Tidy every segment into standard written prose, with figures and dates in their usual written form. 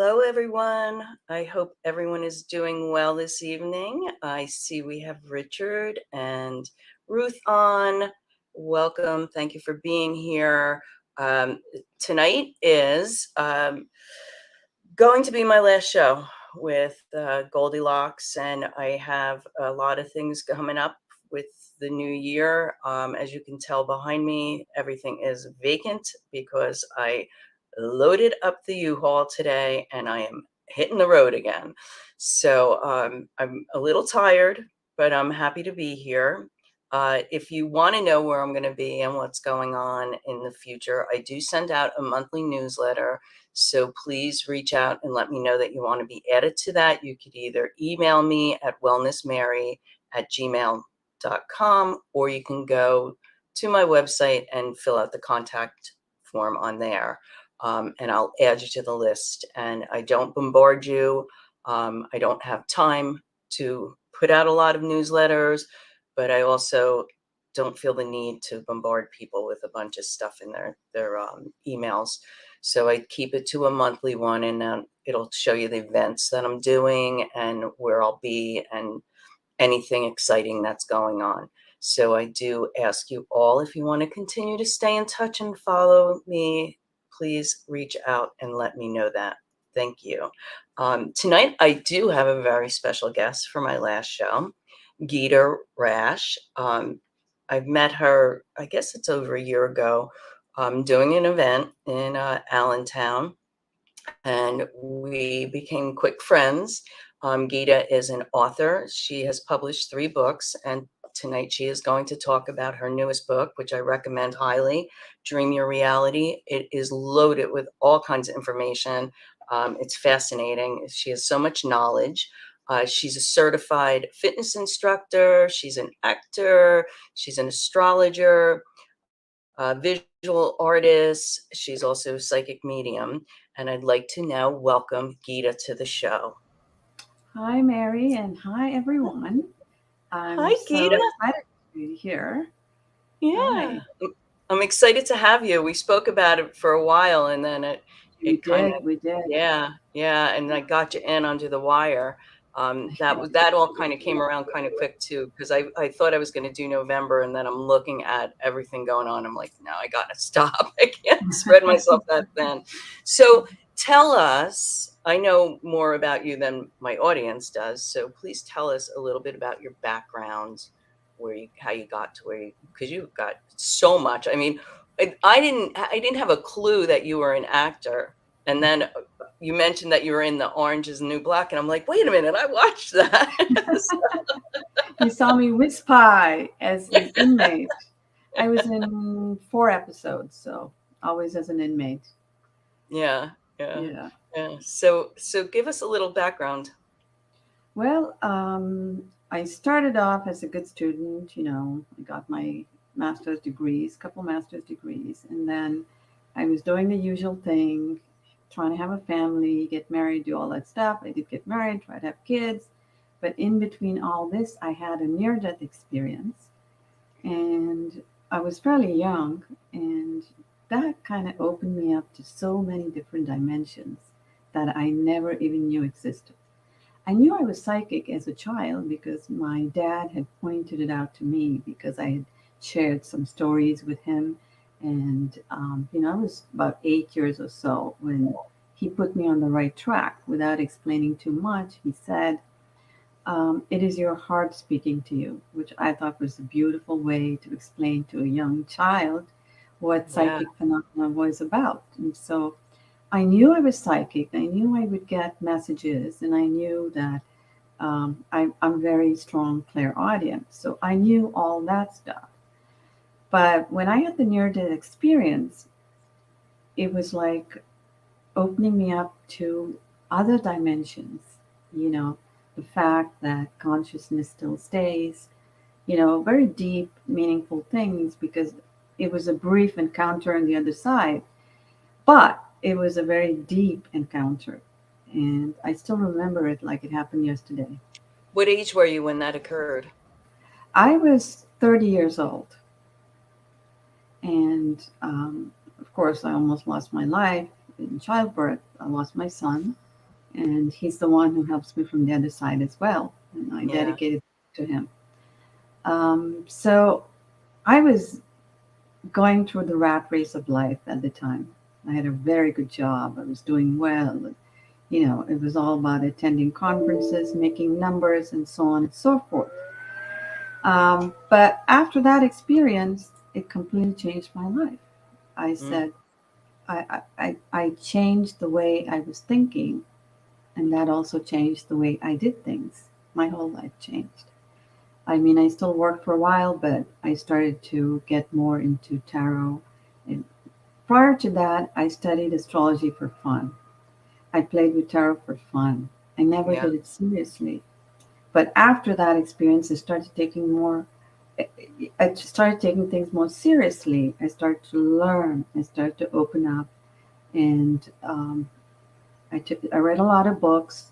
Hello, everyone. I hope everyone is doing well this evening. I see we have Richard and Ruth on. Welcome. Thank you for being here. Tonight is going to be my last show with Goldylocks, and I have a lot of things coming up with the new year. As you can tell behind me, everything is vacant because I loaded up the U-Haul today and I am hitting the road again. So I'm a little tired, but I'm happy to be here. If you want to know where I'm going to be and what's going on in the future, I do send out a monthly newsletter. So please reach out and let me know that you want to be added to that. You could either email me at wellnessmary@gmail.com, or you can go to my website and fill out the contact form on there. And I'll add you to the list. And I don't bombard you. I don't have time to put out a lot of newsletters, but I also don't feel the need to bombard people with a bunch of stuff in their emails. So I keep it to a monthly one, and it'll show you the events that I'm doing and where I'll be and anything exciting that's going on. So I do ask you all, if you want to continue to stay in touch and follow me, please reach out and let me know that. Thank you. Tonight, I do have a very special guest for my last show, Gita Rash. I've met her, I guess it's over a year ago, doing an event in Allentown, and we became quick friends. Gita is an author. She has published 3 books, and tonight she is going to talk about her newest book, which I recommend highly, Dream Your Reality. It is loaded with all kinds of information. It's fascinating. She has so much knowledge. She's a certified fitness instructor. She's an actor. She's an astrologer, visual artist. She's also a psychic medium. And I'd like to now welcome Gita to the show. Hi, Mary, and hi, everyone. I'm Hi, so Gita. excited to be here. Yeah, Hi. I'm excited to have you. We spoke about it for a while, and then We it kind of, did, we did. yeah, and I got you in under the wire. That all kind of came around kind of quick too, because I thought I was going to do November, and then I'm looking at everything going on. I'm like, no, I got to stop. I can't spread myself that thin. So tell us. I know more about you than my audience does, so please tell us a little bit about your background, how you got to where you, because you've got so much. I mean, I didn't have a clue that you were an actor, and then you mentioned that you were in the Orange is the New Black, and I'm like, wait a minute, I watched that. You saw me with Spy as an inmate. I was in 4 episodes, so always as an inmate. Yeah, yeah, Yeah. yeah. So give us a little background. Well, I started off as a good student. I got my master's degrees, couple master's degrees, and then I was doing the usual thing, trying to have a family, get married, do all that stuff. I did get married, tried to have kids, but in between all this, I had a near-death experience, and I was fairly young, and that kind of opened me up to so many different dimensions that I never even knew existed. I knew I was psychic as a child because my dad had pointed it out to me because I had shared some stories with him. And, I was about 8 years or so when he put me on the right track without explaining too much. He said, it is your heart speaking to you, which I thought was a beautiful way to explain to a young child what Yeah, psychic phenomena was about. And so I knew I was psychic. I knew I would get messages, and I knew that I'm very strong clairaudient. So I knew all that stuff. But when I had the near death experience, it was like opening me up to other dimensions. You know, the fact that consciousness still stays. Very deep, meaningful things because it was a brief encounter on the other side, but it was a very deep encounter. And I still remember it like it happened yesterday. what age were you when that occurred? I was 30 years old. And of course, I almost lost my life in childbirth. I lost my son. and he's the one who helps me from the other side as well. And I Yeah. dedicated to him. So I was going through the rat race of life at the time. I had a very good job. I was doing well. You know, it was all about attending conferences, making numbers, and so on and so forth. But after that experience, it completely changed my life. I Mm. said, I changed the way I was thinking, and that also changed the way I did things. My whole life changed. I mean, I still worked for a while, but I started to get more into tarot. And prior to that, I studied astrology for fun. I played with tarot for fun. I never Yeah. did it seriously. But after that experience, I started taking things more seriously. I started to learn. I started to open up, and I read a lot of books.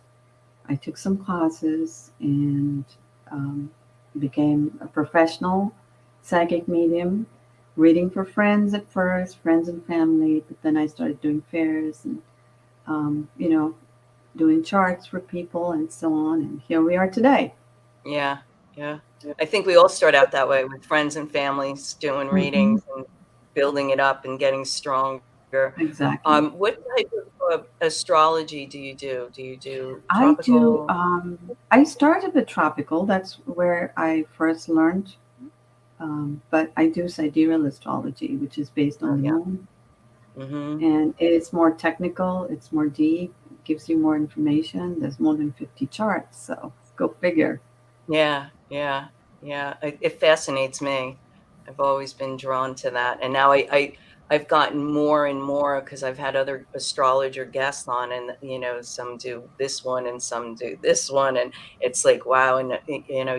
I took some classes and um, became a professional psychic medium, reading for friends at first, friends and family. But then I started doing fairs and you know, doing charts for people and so on. And here we are today. Yeah. Yeah. I think we all start out that way with friends and families doing Hmm. readings and building it up and getting stronger. Exactly. What type of astrology do you do? Do you do I do. tropical? I started with tropical. That's where I first learned. But I do sidereal astrology, which is based on Oh, the yeah. moon, Hmm. and it's more technical. It's more deep. Gives you more information. There's more than 50 charts, so go figure. Yeah, yeah, yeah. It fascinates me. I've always been drawn to that, and now I've gotten more and more because I've had other astrologer guests on, and some do this one and some do this one, and it's like wow. And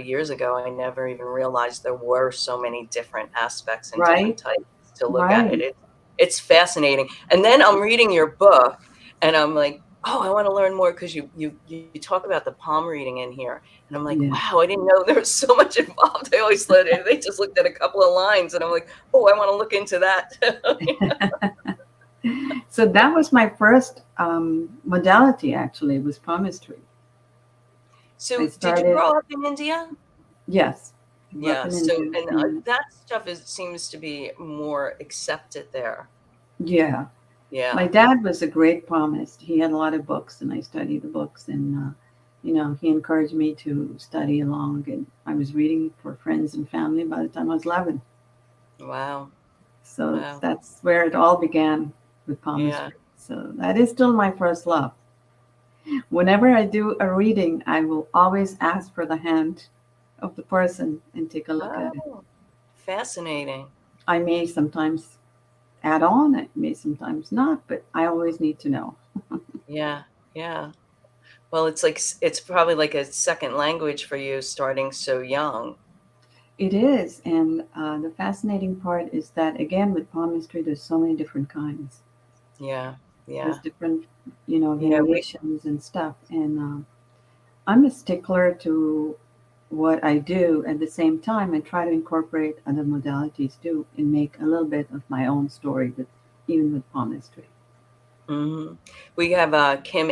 years ago, I never even realized there were so many different aspects and different Right? types to look at it. Right. It's fascinating. And then I'm reading your book, and I'm like, oh, I want to learn more because you talk about the palm reading in here. And I'm like, Yeah. wow, I didn't know there was so much involved. I always thought they just looked at a couple of lines, and I'm like, oh, I want to look into that. So that was my first modality. Actually, was palmistry. I So, did you started. grow up in India? Yes, I grew up Yeah. in So, India, and and that stuff seems to be more accepted there. yeah, my Yeah. dad was a great palmist. He had a lot of books, and I studied the books, and he encouraged me to study along. And I was reading for friends and family by the time I was 11. Wow. So Wow. that's where it all began with Yeah. palmistry. So that is still my first love. Whenever I do a reading, I will always ask for the hand of the person and take a look at it. Oh, fascinating. I may sometimes add on, I may sometimes not, but I always need to know. Yeah. Yeah. Well, it's probably like a second language for you starting so young. It is, and the fascinating part is that again with palmistry, there's so many different kinds. Yeah. There's Yeah. different, Yeah. variations and stuff, and I'm a stickler to what I do. At the same time, I try to incorporate other modalities too, and make a little bit of my own story with even with palmistry. Mhm. We have, Kim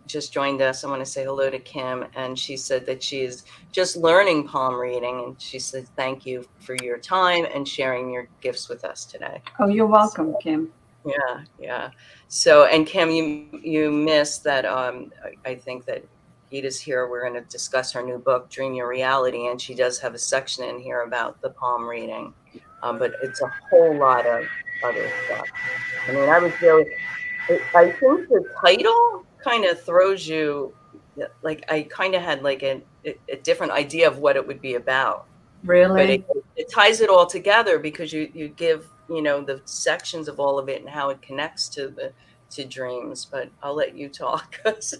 just joined us. I wanna say hello to Kim, and she said that she is just learning palm reading, and she said, "Thank you for your time and sharing your gifts with us today." Oh, you're So, welcome, Kim. yeah, yeah. So, and Kim, you missed that, I think that Gita's here. We're gonna discuss her new book, Dream Your Reality, and she does have a section in here about the palm reading, but it's a whole lot of other stuff. I mean, I was really I think the title kinda throws you like, I kinda had, like, a different idea of what it would be about, but it Really? it ties it all together because you give, the sections of all of it and how it connects to dreams, but I'll let you talk 'cause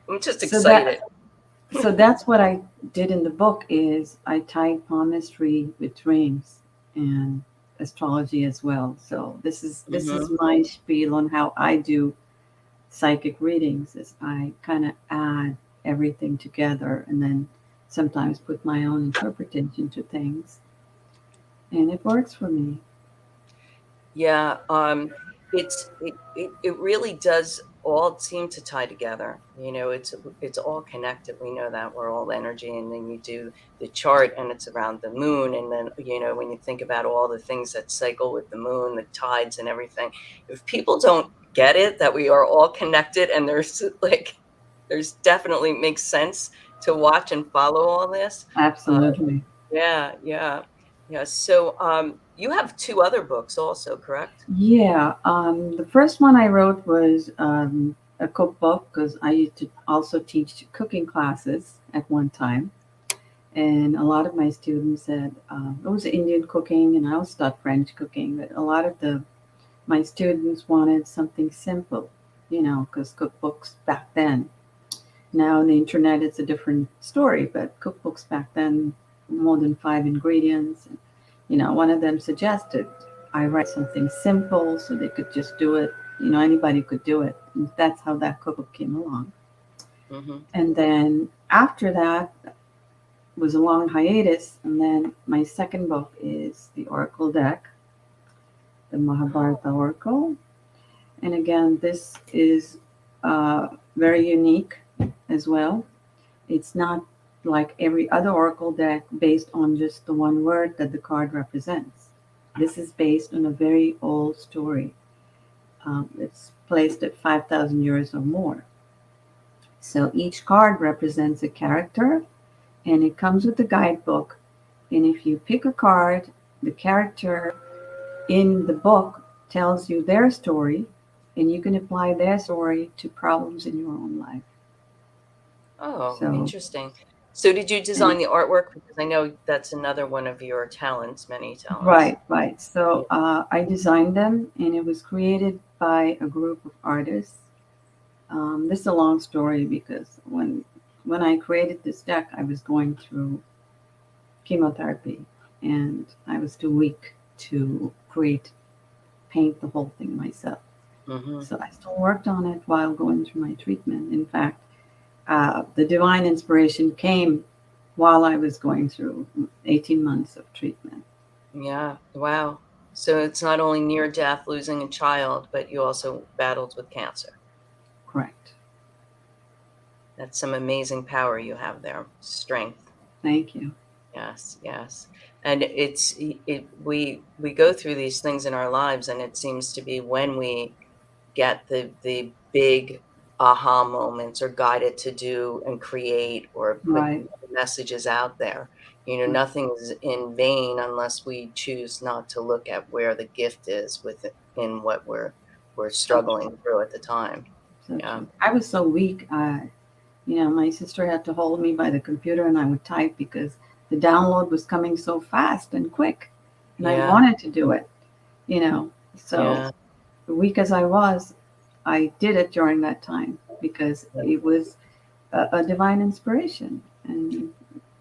I'm just So excited. that so that's what I did in the book is I tied palmistry with dreams and astrology as well. So this is Mhm. my spiel on how I do psychic readings is I kind of add everything together and then sometimes put my own interpretation to things and it works for me. Yeah, it really does all seem to tie together. It's all connected. We know that we're all energy, and then you do the chart, and it's around the moon, and then when you think about all the things that cycle with the moon, the tides, and everything. If people don't get it, that we are all connected, and there's definitely makes sense to watch and follow all this. Uh, Absolutely. yeah, yeah, yeah. So, you have two other books also, correct? Yeah. The first one I wrote was a cookbook because I used to also teach cooking classes at one time. And a lot of my students said it was Indian cooking, and I was taught French cooking. But a lot of my students wanted something simple, because cookbooks back then. Now on the internet, it's a different story. But cookbooks back then, more than 5 ingredients. And, one of them suggested I write something simple so they could just do it. Anybody could do it. And that's how that cookbook came along. Hmm. And then after that, was a long hiatus, and then my second book is the Oracle deck, the Mahabharata Oracle. And again, this is very unique as well. It's not like every other Oracle deck based on just the one word that the card represents. This is based on a very old story. It's placed at 5,000 years or more. So each card represents a character, and it comes with a guidebook. And if you pick a card, the character in the book tells you their story, and you can apply their story to problems in your own life. Oh, So, interesting. So did you design and the artwork? Because I know that's another one of your talents, many talents. right, right. Yeah. So I designed them, and it was created by a group of artists. This is a long story because when I created this deck, I was going through chemotherapy, and I was too weak to paint the whole thing myself. Hmm. So I still worked on it while going through my treatment. In fact, the divine inspiration came while I was going through 18 months of treatment. Yeah. Wow. So it's not only near death, losing a child, but you also battled with cancer. Correct. That's some amazing power you have there. Strength. Thank you. Yes, yes. And we go through these things in our lives, and it seems to be when we get the big aha moments, or guided to do and create or put Right. messages out there. Right. Nothing is in vain unless we choose not to look at where the gift is within what we're So true. struggling through at the time. So Yeah. true. I was so weak. My sister had to hold me by the computer, and I would type because the download was coming so fast and quick, and I Yeah. wanted to do it. You know, so Yeah. weak as I was, I did it during that time because it was a divine inspiration. And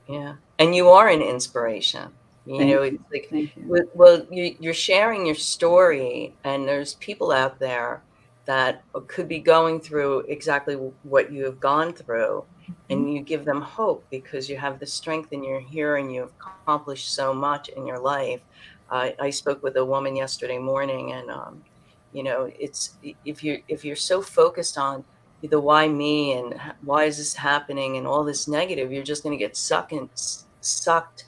Yeah, and you are an inspiration. thank It's you, like, thank you. well, you're sharing your story, and there's people out there that could be going through exactly what you have gone through, Mhm. and you give them hope because you have the strength, and you're here, and you've accomplished so much in your life. I spoke with a woman yesterday morning, and if you're so focused on the why me, and why is this happening, and all this negative, you're just going to get sucked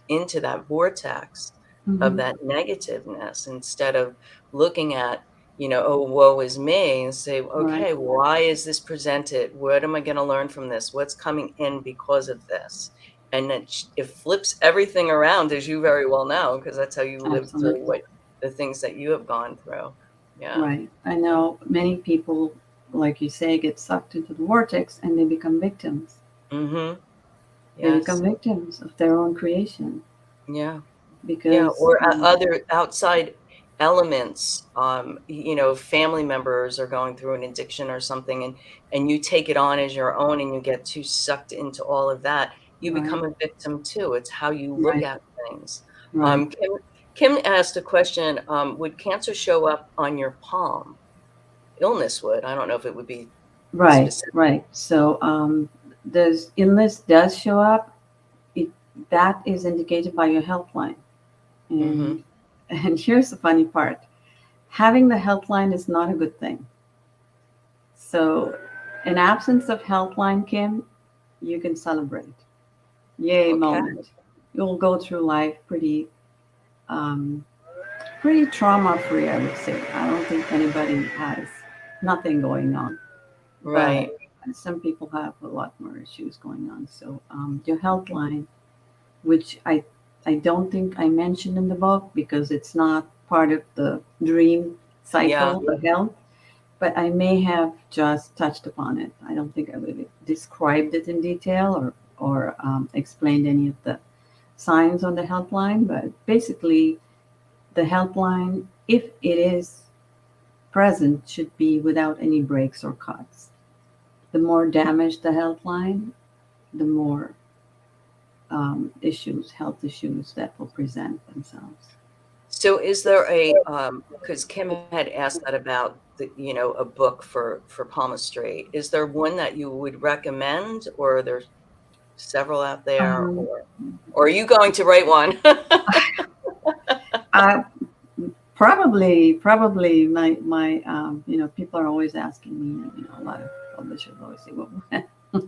into that vortex of Mhm. that negativeness, instead of looking at, oh, woe is me, and say, Right, okay, why is this presented? What am I going to learn from this? What's coming in because of this? And it flips everything around, as you very well know, because that's how you lived through absolutely. the things that you have gone through. Yeah. Right. I know many people, like you say, get sucked into the vortex and they become victims. Mm-hmm. They become Yes. victims of their own creation Yeah. Yeah, because, or other outside elements. Family members are going through an addiction or something, and you take it on as your own, and you get too sucked into all of that. You right, become a victim too. It's how you look right, at things. right, Kim asked a question. Would cancer show up on your palm? Illness would. I don't know if it would be right, specific. right. So, does illness does show up? It that is indicated by your health line, Hmm. and here's the funny part: having the health line is not a good thing. So, in absence of Healthline, Kim, you can celebrate. Yay Okay. moment. You'll go through life um, pretty trauma free, I would say. I don't think anybody has nothing going on, but Right. some people have a lot more issues going on. So, your Healthline, which I don't think I mentioned in the book because it's not part of the dream Yeah. cycle of health, but I may have just touched upon it. I don't think I really described it in detail or explained any of the signs on the helpline. But basically, the helpline, if it is present, should be without any breaks or cuts. The more damaged the helpline, the more health issues that will present themselves. So is there a because Kim had asked that about a book for palmistry. Is there one that you would recommend, or are there several out there, Um, or are you going to write one? I probably people are always asking me, a lot of publishers always say, well,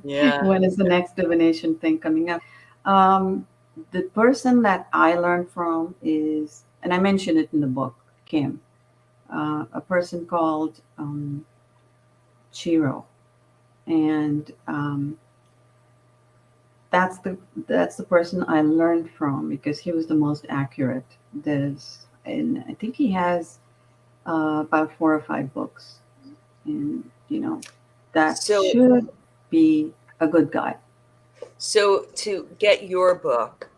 Yeah. when is the next divination thing coming up? Um, the person that I learned from is, and I mentioned it in the book, Kim, a person called Chiro, and that's the person I learned from because he was the most accurate. And I think he has about 4 or 5 books, and that So should be a good guide. so to get your book,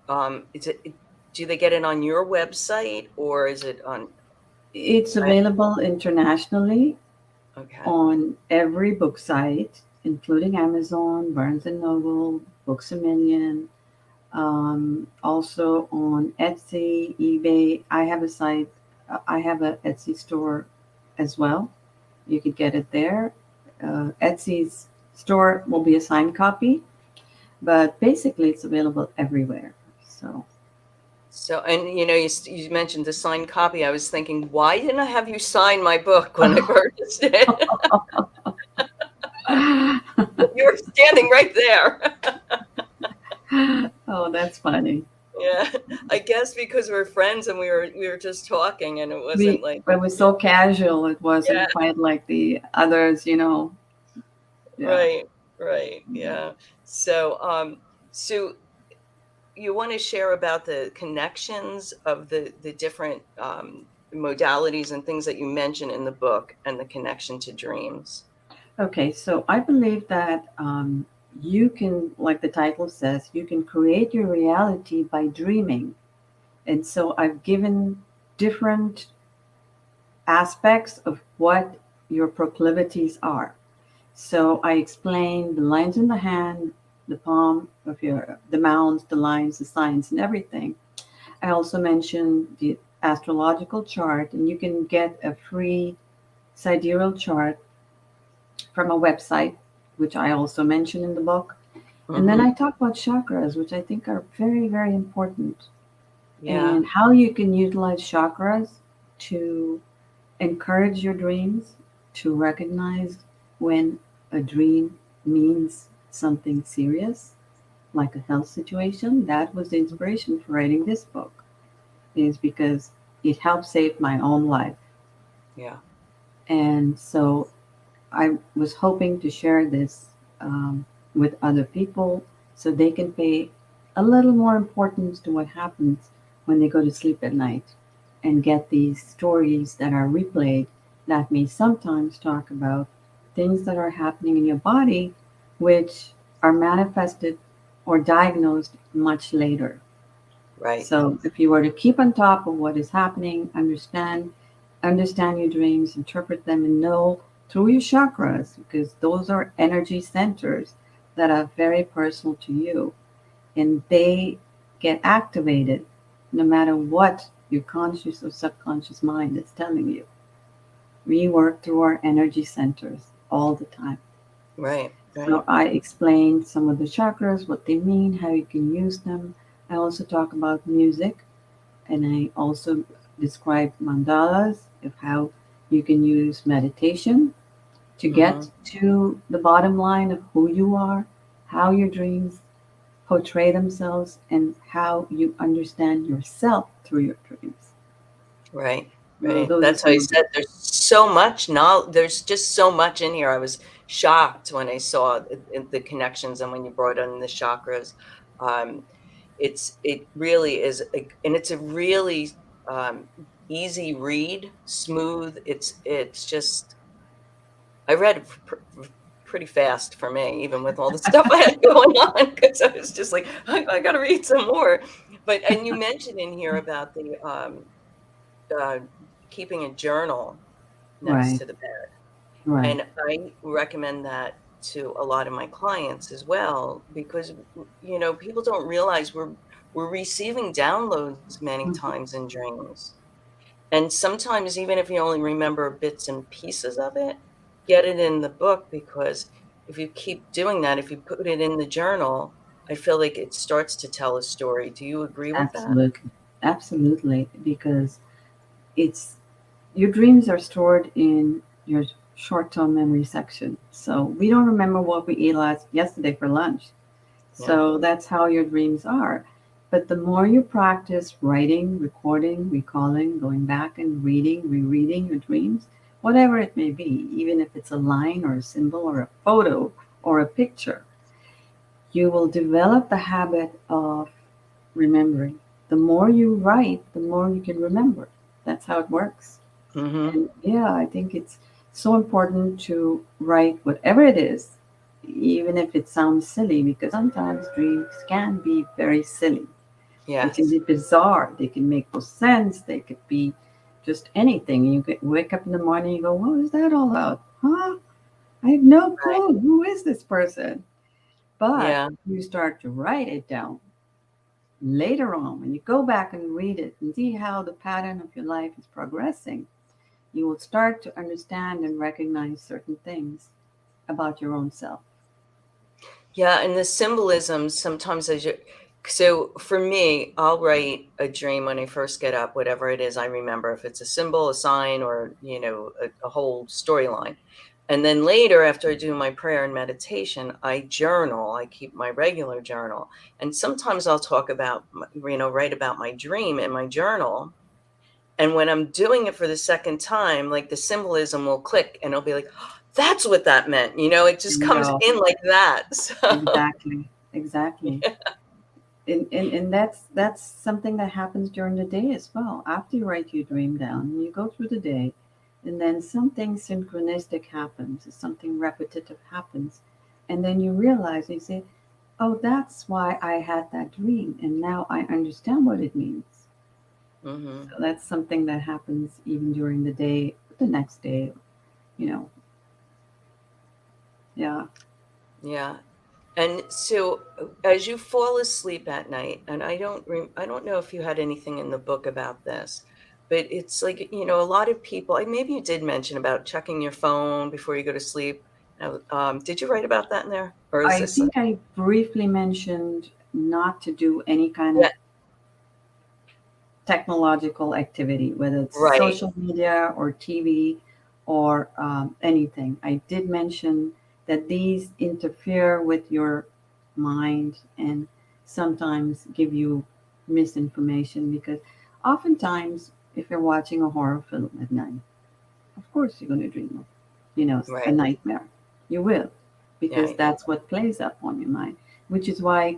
do they get it on your website, or is it on? It's I, available internationally okay. on every book site, including Amazon, Barnes and Noble, Books a Million, also on Etsy, eBay. I have a site, I have an Etsy store as well. You could get it there. Etsy's store will be a signed copy, but basically it's available everywhere. So, So, and you mentioned the signed copy. I was thinking, why didn't I have you sign my book when I purchased it? You were standing right there. oh, that's funny. Yeah, I guess because we're friends and we were just talking, and it wasn't We like, It was so casual. It yeah, wasn't quite like the others. Yeah. right, right, yeah. So, so you want to share about the connections of the different modalities and things that you mention in the book, and the connection to dreams. Okay, so I believe that you can, like the title says, you can create your reality by dreaming. And so I've given different aspects of what your proclivities are. So I explained the lines in the hand, the palm of the mounds, the lines, the signs, and everything. I also mentioned the astrological chart, and you can get a free sidereal chart from a website, which I also mention in the book. And then Hmm. I talk about chakras, which I think are very, very important, Yeah, and how you can utilize chakras to encourage your dreams, to recognize when a dream means something serious, like a health situation. That was the inspiration for writing this book, is because it helped save my own life. yeah, And so I was hoping to share this with other people so they can pay a little more importance to what happens when they go to sleep at night and get these stories that are replayed that may sometimes talk about things that are happening in your body which are manifested or diagnosed much later. right. So if you were to keep on top of what is happening, understand your dreams, interpret them, and know through your chakras, because those are energy centers that are very personal to you, and they get activated no matter what your conscious or subconscious mind is telling you. We work through our energy centers all the time. Right, So right. I explained some of the chakras, what they mean, how you can use them. I also talk about music, and I also describe mandalas of how you can use meditation to Mm-hmm. get to the bottom line of who you are, how your dreams portray themselves, and how you understand yourself through your dreams. Right, So right. those are That's why I some of the said there's so much knowledge. There's just so much in here. I was shocked when I saw the connections and when you brought in the chakras. Um, it really is, and it's a really easy read, smooth. It's just I read it pretty fast for me, even with all the stuff I had going on, because I was just like, I got to read some more. But and you mentioned in here about the uh, keeping a journal next right, to the bed. right. And I recommend that to a lot of my clients as well, because people don't realize we're receiving downloads many Mhm. times in dreams. And sometimes even if you only remember bits and pieces of it, get it in the book, because if you keep doing that, if you put it in the journal, I feel like it starts to tell a story. Do you agree with that? Absolutely, absolutely, because it's your dreams are stored in your short-term memory section. So we don't remember what we ate last yesterday for lunch. Yeah. So that's how your dreams are. But the more you practice writing, recording, recalling, going back and reading, rereading your dreams, whatever it may be, even if it's a line or a symbol or a photo or a picture, you will develop the habit of remembering. The more you write, the more you can remember. That's how it works. Hmm. And yeah, I think it's so important to write whatever it is, even if it sounds silly, because sometimes dreams can be very silly. They can Yes. be bizarre. They can make no sense. They could be just anything. You could wake up in the morning and go, "What was that all about? Huh? I have no Right. clue. Who is this person?" But Yeah. you start to write it down later on, when you go back and read it and see how the pattern of your life is progressing, you will start to understand and recognize certain things about your own self. Yeah, and the symbolism sometimes as you so for me, I'll write a dream when I first get up, whatever it is I remember, if it's a symbol, a sign, or a whole storyline. And then later, after I do my prayer and meditation, I journal. I keep my regular journal. And sometimes I'll talk about, write about my dream in my journal. And when I'm doing it for the second time, like the symbolism will click and it'll be like, "Oh, that's what that meant." It There just you comes go. in like that. So, Exactly. Exactly. And that's something that happens during the day as well. After you write your dream down, you go through the day, and then something synchronistic happens, something repetitive happens, and then you realize, you say, "Oh, that's why I had that dream, and now I understand what it means." hmm. So that's something that happens even during the day, the next day, you know. Yeah. Yeah. And so as you fall asleep at night, and I don't know if you had anything in the book about this, but it's like, a lot of people, maybe you did mention about checking your phone before you go to sleep. Now, did you write about that in there? Or is I this, think I briefly mentioned not to do any kind yeah, of technological activity, whether it's right. social media or TV or anything. I did mention that these interfere with your mind and sometimes give you misinformation, because oftentimes, if you're watching a horror film at night, of course you're going to dream of, a Right. nightmare. You will, because Yeah. that's what plays up on your mind, which is why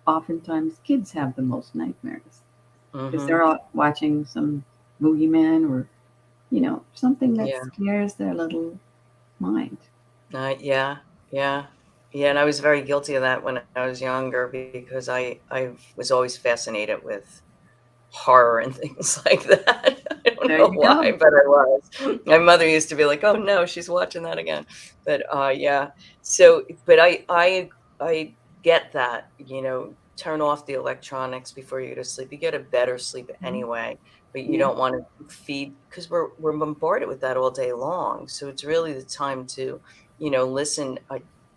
oftentimes kids have the most nightmares, because Hmm. they're all watching some boogeyman or something that Yeah. scares their little mind. Yeah. Yeah. Yeah. And I was very guilty of that when I was younger, because I was always fascinated with horror and things like that. I don't There know you why, go. but I was. My mother used to be like, "Oh no, she's watching that again." But yeah. So, but I get that. Turn off the electronics before you go to sleep. You get a better sleep Mhm. anyway, but you Yeah. don't want to feed, because we're bombarded with that all day long. So it's really the time to listen.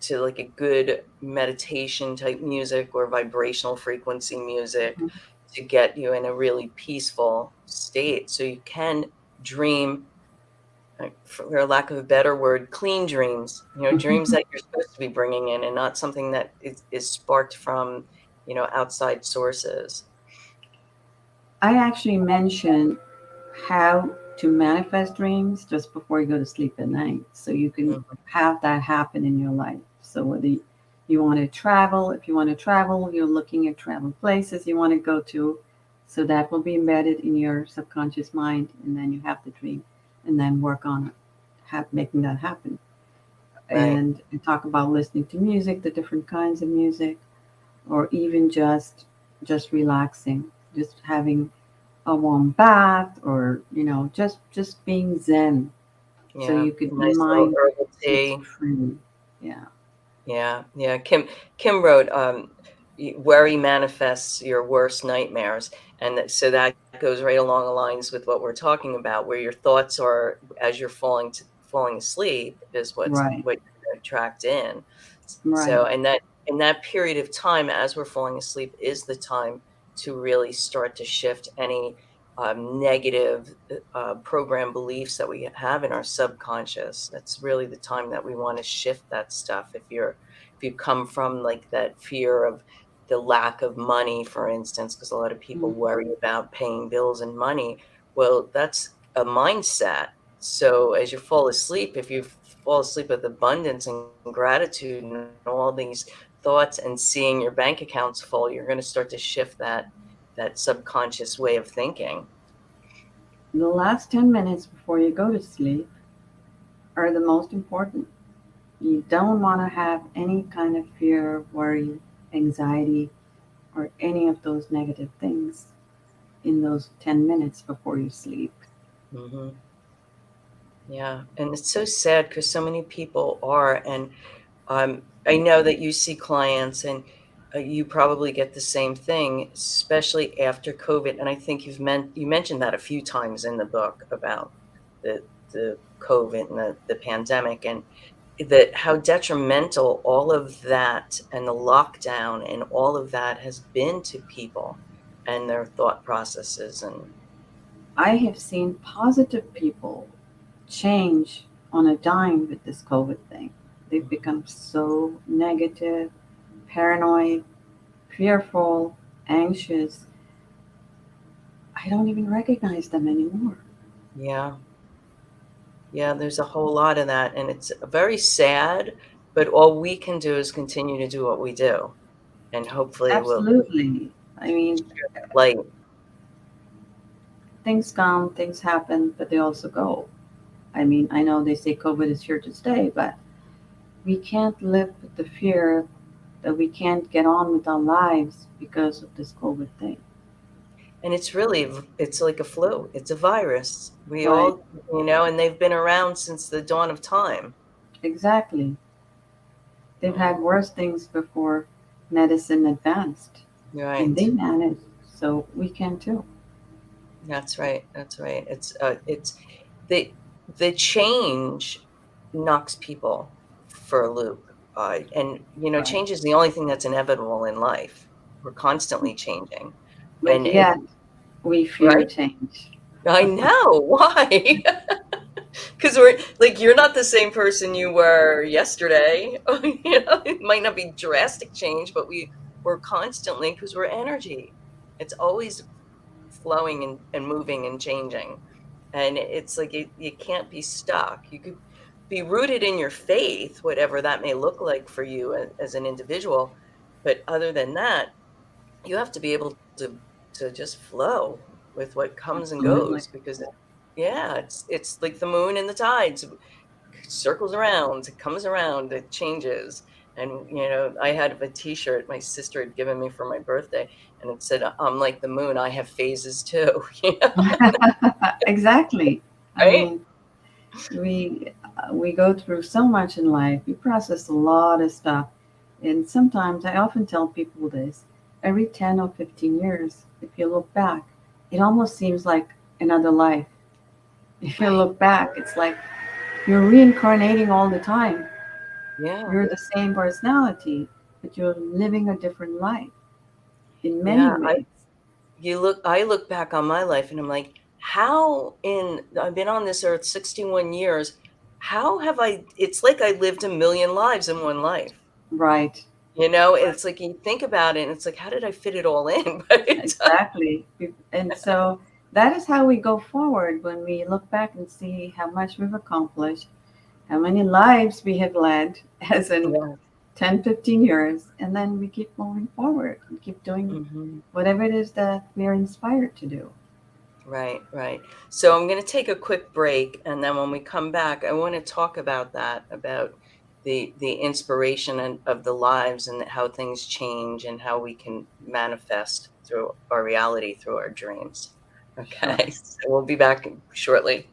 To like a good meditation type music or vibrational frequency music, Mhm. to get you in a really peaceful state so you can dream for lack of a better word, clean dreams, dreams that you're supposed to be bringing in and not something that is sparked from, outside sources. I actually mentioned how to manifest dreams just before you go to sleep at night so you can Mhm. have that happen in your life. So whether you want to travel, if you want to travel, you're looking at travel places you want to go to, so that will be embedded in your subconscious mind, and then you have the dream and then work on making that happen. Right. And talk about listening to music, the different kinds of music, or even just relaxing, just having a warm bath, or just being zen, so Yeah. you could Nice little mind herbal gets tea. free. Yeah. Yeah. Yeah. Kim wrote, worry manifests your worst nightmares. And so that goes right along the lines with what we're talking about, where your thoughts are as you're falling asleep is Right. what you're going to attract in. Right. So, and that period of time as we're falling asleep is the time to really start to shift any negative program beliefs that we have in our subconscious. That's really the time that we want to shift that stuff. If you come from like that fear of the lack of money, for instance, because a lot of people Mhm. worry about paying bills and money, well, that's a mindset. So as you fall asleep, if you fall asleep with abundance and gratitude and all these thoughts and seeing your bank accounts full, you're going to start to shift that subconscious way of thinking. The last 10 minutes before you go to sleep are the most important. You don't want to have any kind of fear, worry, anxiety, or any of those negative things in those 10 minutes before you sleep. Hmm. Yeah, and it's so sad because so many people are, and I know that you see clients, and you probably get the same thing, especially after COVID. And I think you mentioned that a few times in the book about the COVID and the pandemic, and that how detrimental all of that and the lockdown and all of that has been to people and their thought processes. And I have seen positive people change on a dime with this COVID thing. They've Mhm. become so negative, paranoid, fearful, anxious. I don't even recognize them anymore. Yeah. Yeah, there's a whole lot of that, and it's very sad, but all we can do is continue to do what we do, and hopefully we'll Absolutely. I mean, share that light. things come, things happen, but they also go. I mean, I know they say COVID is here to stay, but we can't live with the fear that we can't get on with our lives because of this COVID thing. And it's really it's like a flu. It's a virus. We Right. all, and they've been around since the dawn of time. Exactly. They've Mm, had worse things before medicine advanced, and right. they managed, so we can too. That's right. That's right. It's the the change knocks people for a loop. And Right. change is the only thing that's inevitable in life. We're constantly changing. But And it yet, we fear right? change. I know. Why? Because we're like, you're not the same person you were yesterday. It might not be drastic change, but we're constantly, because we're energy. It's always flowing and moving and changing. And it's like you can't be stuck. You could be rooted in your faith, whatever that may look like for you as an individual. But other than that, you have to be able to just flow with what comes and Absolutely. goes, because yeah, it's like the moon and the tides. It circles around, it comes around, it changes. And I had a t-shirt my sister had given me for my birthday, and it said, I'm like the moon, I have phases too. Exactly. I Right. mean, we go through so much in life. We process a lot of stuff, and sometimes I often tell people this: every 10 or 15 years, if you look back, it almost seems like another life. If you Right. look back, it's like you're reincarnating all the time. Yeah. You're the same personality, but you're living a different life in many Yeah. ways. I look back on my life and I'm like, I've been on this earth 61 years. How have it's like I lived a million lives in one life. Right. It's like you think about it and it's like, how did I fit it all in? But Exactly. And so that is how we go forward when we look back and see how much we've accomplished, how many lives we have led, as in yeah. 10, 15 years, and then we keep moving forward and keep doing Hmm. whatever it is that we are inspired to do. Right, right. So I'm going to take a quick break, and then when we come back, I want to talk about that, about the inspiration of the lives and how things change and how we can manifest through our reality through our dreams. Sure. Okay, so we'll be back shortly.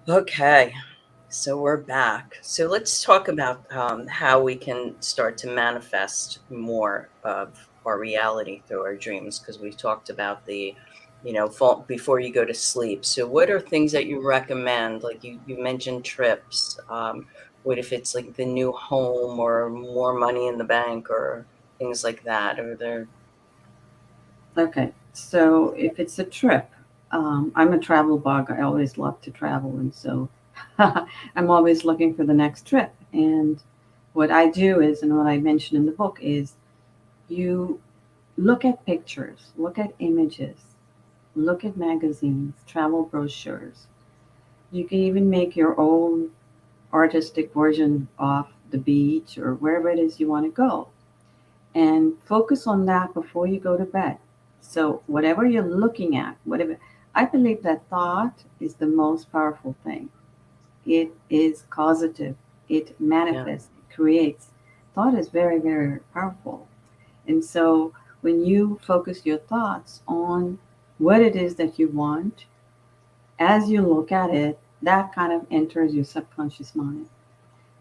Okay, so we're back. So let's talk about how we can start to manifest more of our reality through our dreams, because we've talked about before you go to sleep. So what are things that you recommend? Like you mentioned trips. What if it's like the new home or more money in the bank or things like that? Are there? Okay. So if it's a trip, I'm a travel bug. I always love to travel. And so I'm always looking for the next trip. And what I do is, and what I mentioned in the book is, you look at pictures, look at images, look at magazines, travel brochures. You can even make your own artistic version of the beach or wherever it is you want to go, and focus on that before you go to bed. So, whatever you're looking at, whatever, I believe that thought is the most powerful thing. It is causative, it Yeah, manifests, it creates. Thought is very, very powerful. And so, when you focus your thoughts on what it is that you want, as you look at it, that kind of enters your subconscious mind.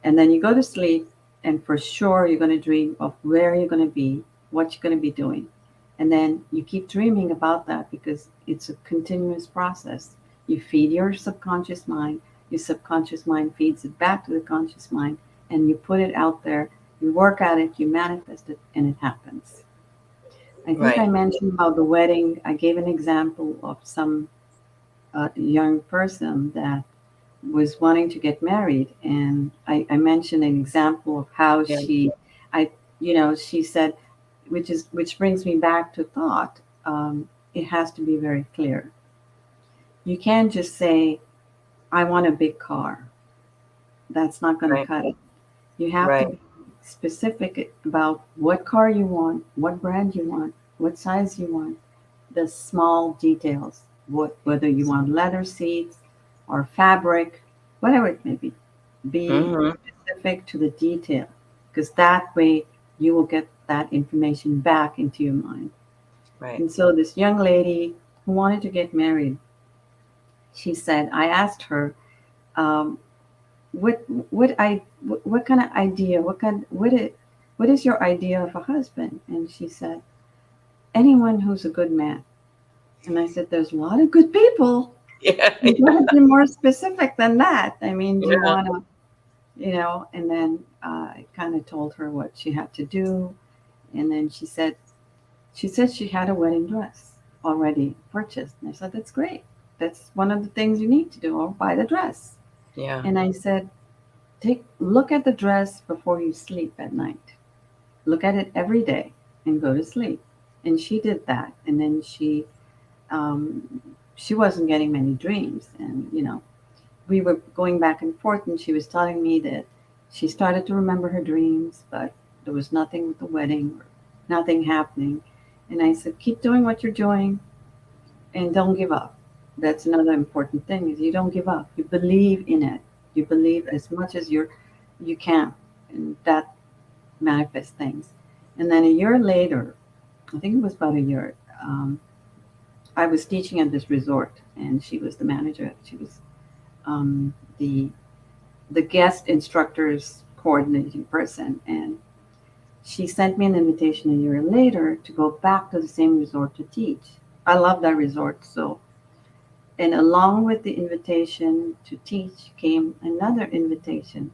And then you go to sleep, and for sure, you're going to dream of where you're going to be, what you're going to be doing. And then you keep dreaming about that because it's a continuous process. You feed your subconscious mind feeds it back to the conscious mind, and you put it out there, you work at it, you manifest it, and it happens. I think I right. mentioned about the wedding. I gave an example of some young person that was wanting to get married, and I mentioned an example of how Yeah, I she said, which brings me back to thought. It has to be very clear. You can't just say I want a big car. That's not going to right, cut it. You have to right. be specific about what car you want, what brand you want, what size you want, the small details, whether you want leather seats or fabric, whatever it may be. Be Hmm. specific to the detail, because that way you will get that information back into your mind. Right. And so this young lady who wanted to get married, she said, I asked her, um, what kind of idea, what is your idea of a husband? And she said, anyone who's a good man. And I said, there's a lot of good people. Yeah, You got to be more specific than that. I mean, do you yeah, want to, and then I kind of told her what she had to do. And then she said she had a wedding dress already purchased. And I said, that's great. That's one of the things you need to do, or buy the dress. yeah. And I said, look at the dress before you sleep at night. Look at it every day and go to sleep. And she did that. And then she wasn't getting many dreams. And, we were going back and forth, and she was telling me that she started to remember her dreams, but there was nothing with the wedding, or nothing happening. And I said, keep doing what you're doing and don't give up. That's another important thing, is you don't give up. You believe in it. You believe as much as you can, and that manifests things. And then a year later, I think it was about a year, I was teaching at this resort, and she was the manager. She was the guest instructors coordinating person, and she sent me an invitation a year later to go back to the same resort to teach. I love that resort. So, and along with the invitation to teach came another invitation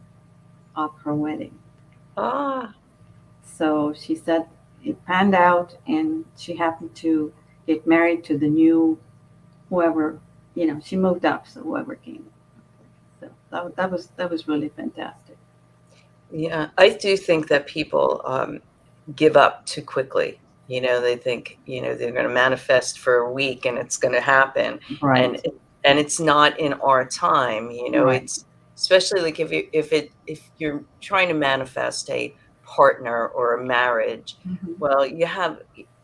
of her wedding. Ah, So she said it panned out, and she happened to get married to the new whoever, she moved up, so whoever came. So that was really fantastic. yeah. I do think that people give up too quickly. They think, they're going to manifest for a week and it's going to happen. Right, And it's not in our time. right. It's especially like if you're trying to manifest a partner or a marriage, Hmm. well,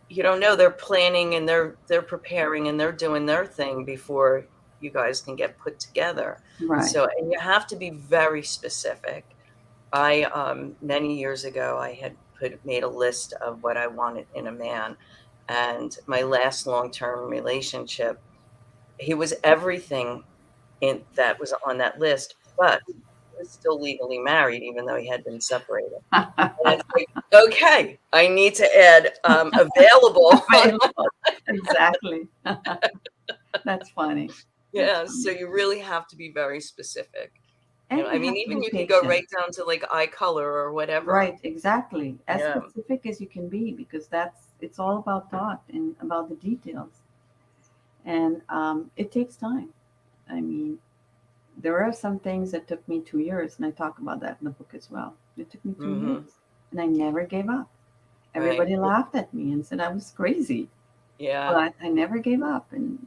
you don't know, they're planning and they're preparing and they're doing their thing before you guys can get put together. Right. So, and you have to be very specific. I many years ago I had made a list of what I wanted in a man, and my last long-term relationship, he was everything in that was on that list, but he was still legally married even though he had been separated. And it's like, okay, I need to add available. Available. Exactly. That's funny. That's Yeah, so funny. you really have to be very specific. And I you mean, have to even be you can go patient. right down to like eye color or whatever. Right, exactly. As Yeah. specific as you can be, because it's all about thought and about the details. And it takes time. I mean, there are some things that took me 2 years, and I talk about that in the book as well. It took me two Hmm. years, and I never gave up. Right. Everybody laughed at me and said I was crazy, Yeah. but I never gave up, and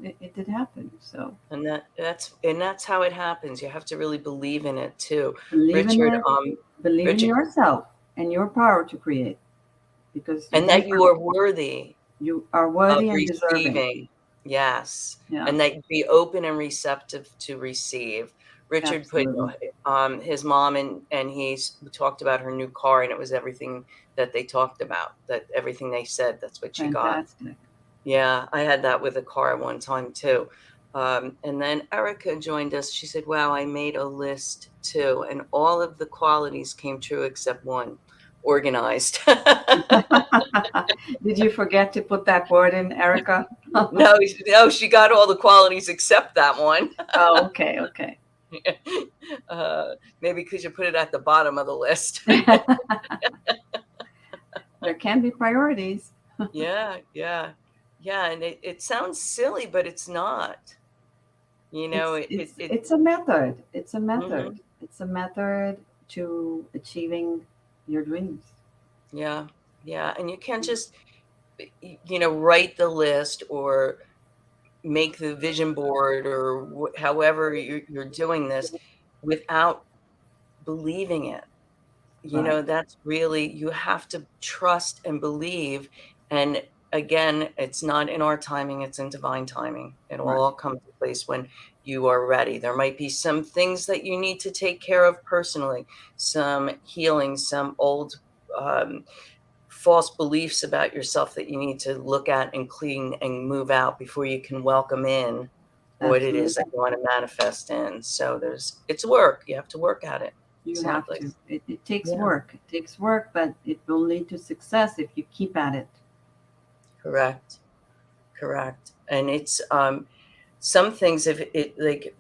it did happen. So And that's how it happens. You have to really believe in it too. believe in Richard, it, believe in Richard, yourself and your power to create, because and that you are worthy you are of worthy and deserving. receiving. Yes. Yeah, And that you be open and receptive to receive. Richard put absolutely his mom and he's talked about her new car, and it was everything that they talked about, that everything they said, that's what she got. fantastic. Yeah, I had that with a car one time too. And then Erica joined us. She said, wow, I made a list too. And all of the qualities came true except one, organized. Did you forget to put that word in, Erica? No, she got all the qualities except that one. Oh, okay, okay. uh, Maybe because you put it at the bottom of the list. There can be priorities. Yeah, yeah, yeah. And it sounds silly, but it's not. You know, It's it, it, it's it it's a method. It's a method. mhm. It's a method to achieving your dreams. Yeah, yeah. And you can't just, write the list or make the vision board or however you're doing this without believing it. Right, That's really, you have to trust and believe. And again, it's not in our timing, it's in divine timing. It will right. all come to place when you are ready. There might be some things that you need to take care of personally, some healing, some old um, false beliefs about yourself that you need to look at and clean and move out before you can welcome in what it is that Absolutely. you want to manifest in. So it's work. You have to work at it. You have Sadly. to. It takes Yeah. work. It takes work, but it will lead to success if you keep at it. Correct. Correct. And it's some things, if it like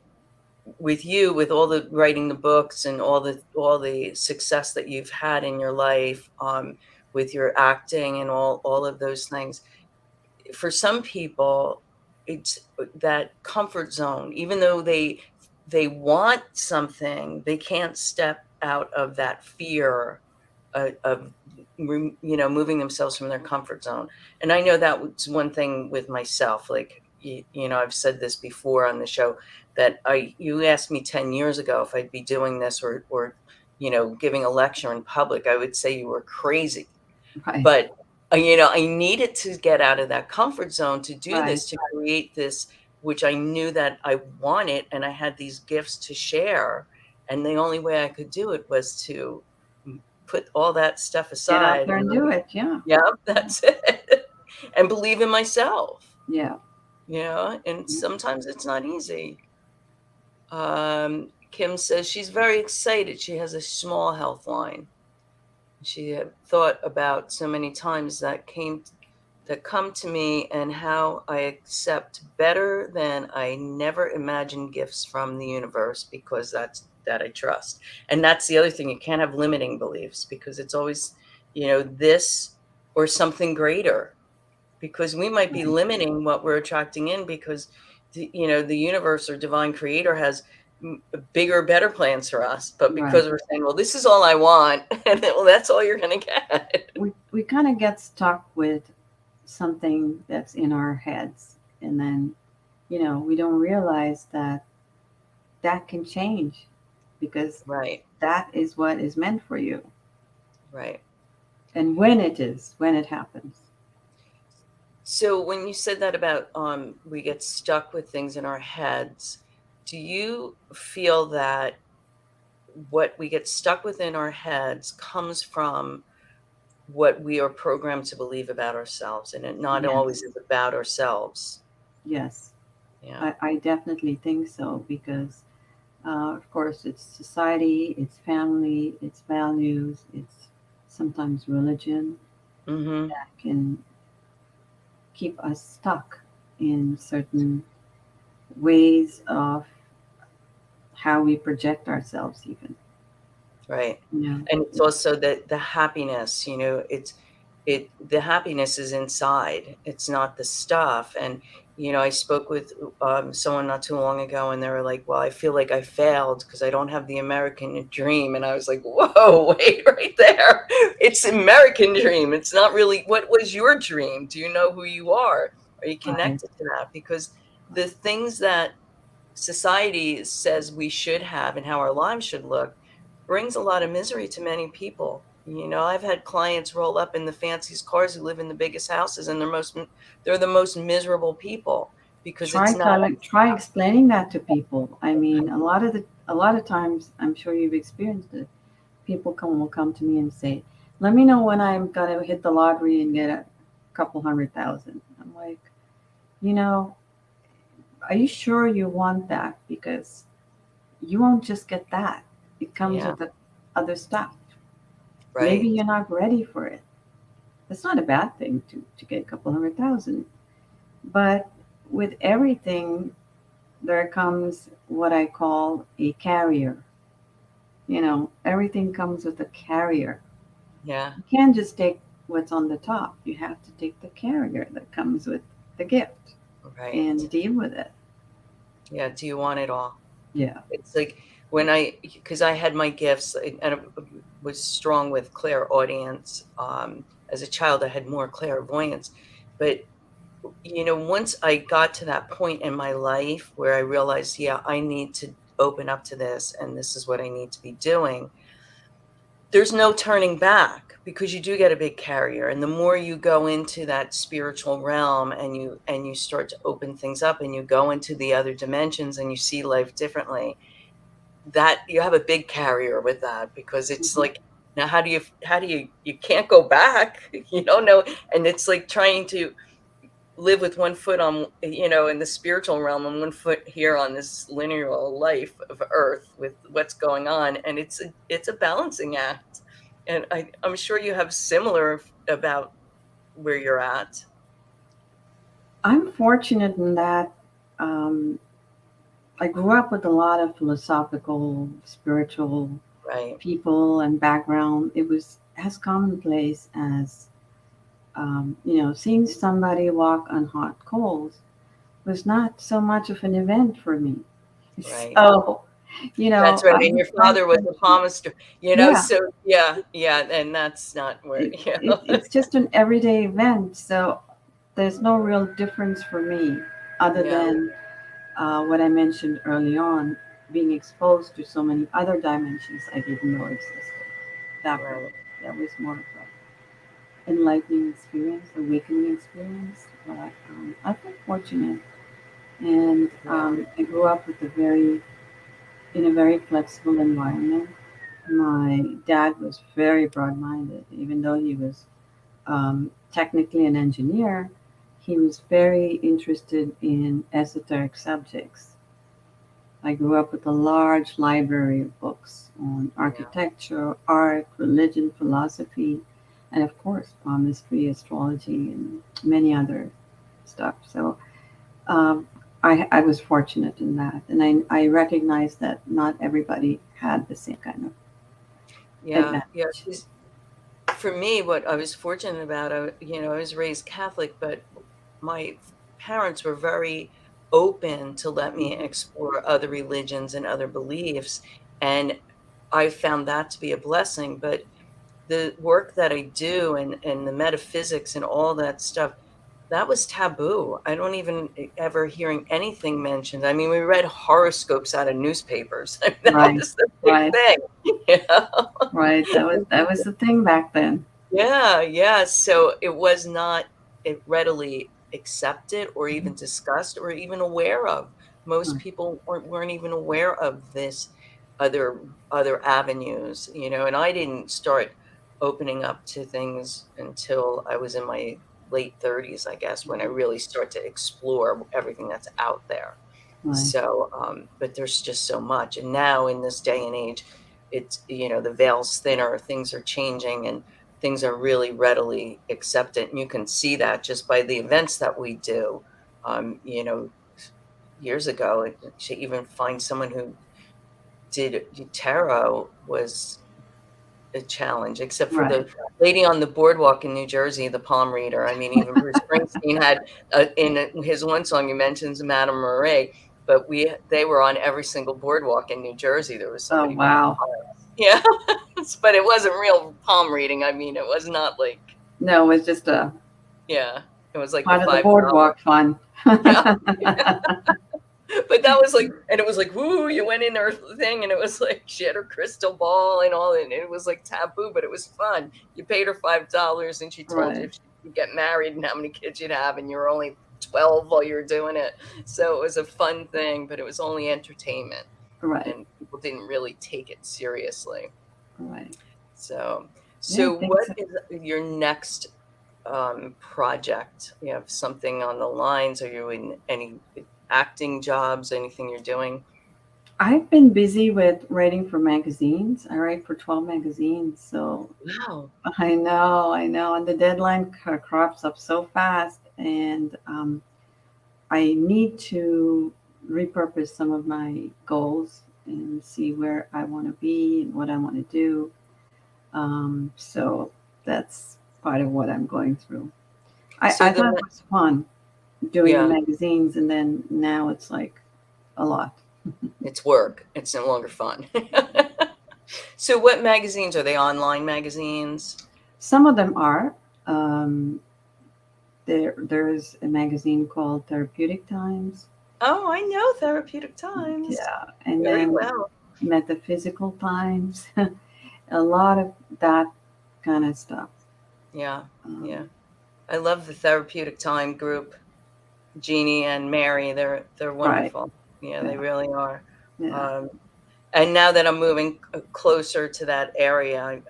with you, with all the writing the books and all the success that you've had in your life, with your acting and all of those things, for some people, it's that comfort zone. Even though they want something, they can't step out of that fear of moving themselves from their comfort zone. And I know that was one thing with myself. Like I've said this before on the show, that you asked me 10 years ago if I'd be doing this or giving a lecture in public, I would say you were crazy. Right, But I needed to get out of that comfort zone to do right, this, to create this which I knew that I wanted, and I had these gifts to share. And the only way I could do it was to put all that stuff Get out aside there and and do it. Yeah. yeah, that's it. And believe in myself, Yeah. and sometimes it's not easy. Kim says she's very excited. She has a small health line. She had thought about so many times that come to me, and how I accept better than I never imagined gifts from the universe, because that I trust. And that's the other thing. You can't have limiting beliefs, because it's always, this or something greater, because we might be Right. limiting what we're attracting in, because the universe or divine creator has bigger, better plans for us. But Right. because we're saying, well, this is all I want, and well, that's all you're going to get. We kind of get stuck with something that's in our heads, and then we don't realize that that can change, because Right, that is what is meant for you, right. and when it happens. So when you said that about we get stuck with things in our heads, do you feel that what we get stuck with in our heads comes from what we are programmed to believe about ourselves, and it not always Yes. is about ourselves? Yes. Yeah. I definitely think so, because of course it's society, it's family, it's values, it's sometimes religion Mm-hmm. that can keep us stuck in certain ways of how we project ourselves, even. Right. you know And it's also the happiness, the happiness is inside. It's not the stuff. And I spoke with someone not too long ago, and they were like, well, I feel like I failed because I don't have the American dream. And I was like, whoa, wait, right there. It's American dream. It's not really, what was your dream? Do you know who you are? Are you right. connected to that? Because the things that society says we should have and how our lives should look brings a lot of misery to many people. I've had clients roll up in the fanciest cars who live in the biggest houses, and they're the most miserable people, because it's not. Try explaining that to people. I mean, a lot of times, I'm sure you've experienced it. People will come to me and say, "Let me know when I'm gonna hit the lottery and get a couple 100,000." I'm like, you know, are you sure you want that? Because you won't just get that. It comes Yeah, with the other stuff. Maybe right. you're not ready for it. It's not a bad thing to get a couple 100,000. But with everything, there comes what I call a carrier. Everything comes with a carrier. Yeah, You can't just take what's on the top. You have to take the carrier that comes with the gift right. and deal with it. Yeah, do you want it all? Yeah. It's like, because I had my gifts, and I was strong with clairaudience. As a child, I had more clairvoyance. But once I got to that point in my life where I realized, yeah, I need to open up to this, and this is what I need to be doing, there's no turning back, because you do get a big carrier. And the more you go into that spiritual realm, and you start to open things up, and you go into the other dimensions, and you see life differently, that you have a big carrier with that, because it's Mhm. like, now you can't go back. You don't know. And it's like trying to live with one foot on, in the spiritual realm, and one foot here on this linear life of earth with what's going on. And it's a balancing act. And I'm sure you have similar about where you're at. I'm fortunate in that um, I grew up with a lot of philosophical, spiritual Right. people and background. It was as commonplace as, seeing somebody walk on hot coals was not so much of an event for me. Right. So, That's right. I And was your quite father was a fortunate. palmistry, Yeah, so yeah, yeah. And that's not where, it's just an everyday event. So there's no real difference for me, other yeah, than what I mentioned early on, being exposed to so many other dimensions I didn't know existed. right. That was more of an enlightening experience, awakening experience. But I've been fortunate And Yeah. I grew up with in a very flexible environment. My dad was very broad-minded, even though he was technically an engineer. He was very interested in esoteric subjects. I grew up with a large library of books on Yeah. architecture, art, religion, philosophy, and of course, palmistry, astrology, and many other stuff. So um, I was fortunate in that. And I recognized that not everybody had the same kind of Yeah. Yeah. advantage. 'Cause for me, what I was fortunate about, I was raised Catholic, but my parents were very open to let me Mhm. explore other religions and other beliefs. And I found that to be a blessing. But the work that I do and the metaphysics and all that stuff, that was taboo. I don't even ever hearing anything mentioned. I mean, we read horoscopes out of newspapers. That Right, was the big right, thing. right. That was the thing back then. Yeah, yeah. So it was not readily accepted or Mhm. even discussed or even aware of. Most Right, people weren't even aware of this other other avenues, and I didn't start opening up to things until I was in my late 30s, I guess, when I mhm, really start to explore everything that's out there. right, So, but there's just so much. And now in this day and age, the veil's thinner, things are changing, and things are really readily accepted. And you can see that just by the events that we do. Um, you know, Years ago, to even find someone who did tarot was a challenge, except for right. the lady on the boardwalk in New Jersey, the palm reader. I mean, even Bruce Springsteen had, in his one song, he mentions Madame Marie, but they were on every single boardwalk in New Jersey. There was Oh, somebody reading wow. palms. Yeah, but it wasn't real palm reading. I mean, it was not like, No, it's just a yeah, it was like the part of the $5. boardwalk fun. Yeah. But that was like, and it was like, woo, you went in her thing, and it was like she had her crystal ball and all, and it was like taboo, but it was fun. You paid her $5, and she told you Right, if you get married and how many kids you'd have, and you were only 12 while you were doing it. So it was a fun thing, but it was only entertainment, right, and people didn't really take it seriously. right. So, Yeah, so what things. is your next project? You have something on the lines? Are you in any acting jobs? Anything you're doing? I've been busy with writing for magazines. I write for 12 magazines, so Wow. I know, and the deadline crops up so fast, and I need to repurpose some of my goals and see where I want to be and what I want to do. So that's part of what I'm going through. So I thought it was fun doing the yeah, magazines, and then now it's like a lot. it's work. It's no longer fun. So what magazines are they? Online magazines? Some of them are. Um, there's a magazine called Therapeutic Times. Oh, I know Therapeutic Times Yeah, and very then well. Metaphysical Times. A lot of that kind of stuff. Yeah, yeah. Um, I love the Therapeutic Time group. Jeannie and Mary, they're right. wonderful. Yeah, they Yeah. really are. Yeah. Um, and now that I'm moving closer to that area,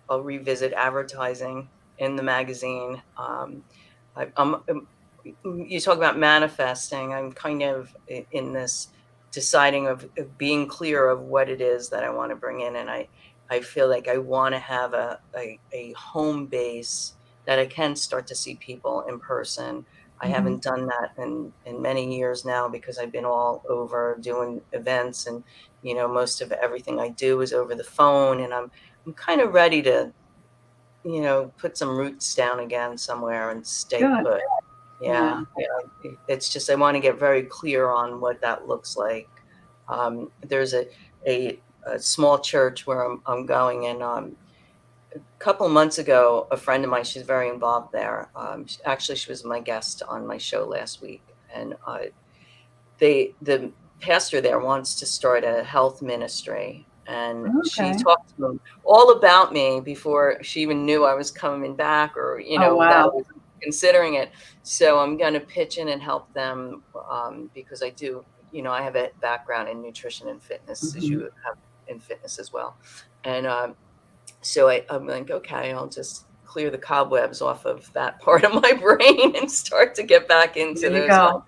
I'll revisit advertising in the magazine. You talk about manifesting. I'm kind of in this deciding of being clear of what it is that I want to bring in, and I feel like I want to have a home base that I can start to see people in person. I Hmm. haven't done that in many years now because I've been all over doing events, and most of everything I do is over the phone, and I'm kind of ready to put some roots down again somewhere and stay Good. put. Yeah, Yeah. yeah. It's just I want to get very clear on what that looks like. There's a small church where I'm going, and a couple months ago, a friend of mine, she's very involved there. Actually, she was my guest on my show last week, and the pastor there wants to start a health ministry, and she Okay. talked to him all about me before she even knew I was coming back, or Oh, that I wow. was. considering it. So I'm going to pitch in and help them because I do, I have a background in nutrition and fitness, as you Mhm. have in fitness as well. And so I'm like, okay, I'll just clear the cobwebs off of that part of my brain and start to get back into There you those. go.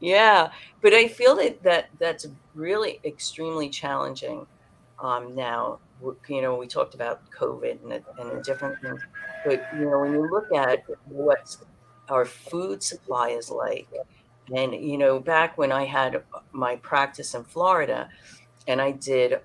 Yeah, but I feel that's really extremely challenging now. We talked about COVID and the different things, but when you look at what our food supply is like, and back when I had my practice in Florida, and I did